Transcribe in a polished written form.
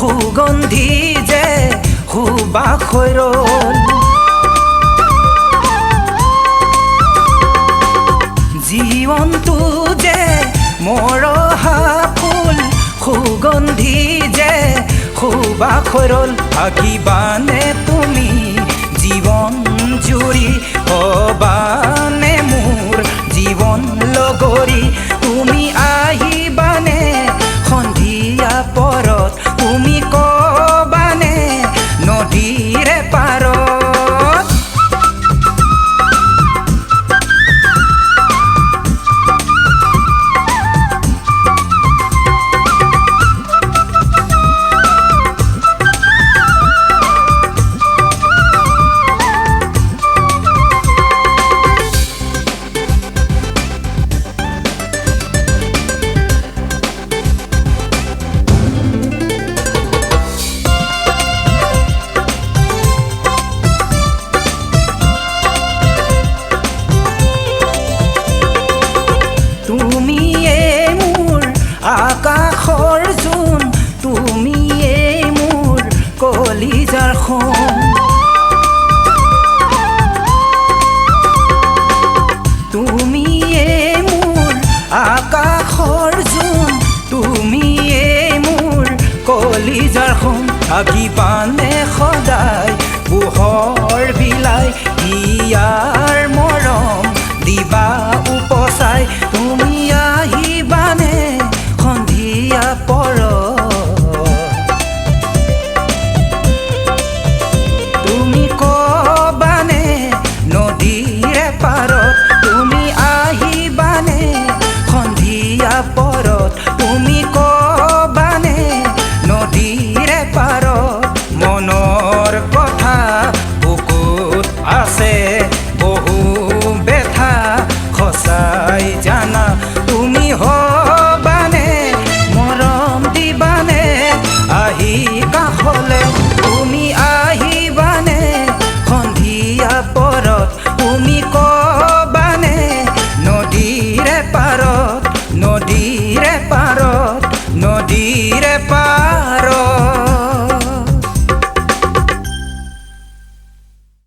সুগন্ধি যে সুবাসৈ ৰ'ল জীৱনটো যে মৰহা ফুল সুগন্ধি যে সুবাসৈ ৰ'ল থাকিবানে তুমি জীৱন জুৰি হবানে মোৰ জীৱন লগৰী তুমি আহিবানে সন্ধিয়া পৰত তুমি কবানে নদীৰে পাৰত আকাশৰ জোন তুমিয়ে মোৰ কলিজাৰ সোণ তুমিয়ে মোৰ আকাশৰ জোন তুমিয়ে মোৰ কলিজাৰ সোণ থাকিবানে সদায় পোহৰ বিলাই ইয়াৰ মৰম দিবা উপচাই তুমি আহিবানে সন্ধিয়া পৰত তুমি কবানে নদীৰে পাৰত তুমি আহিবানে সন্ধিয়া পৰত তুমি কবানে নদীৰে পাৰত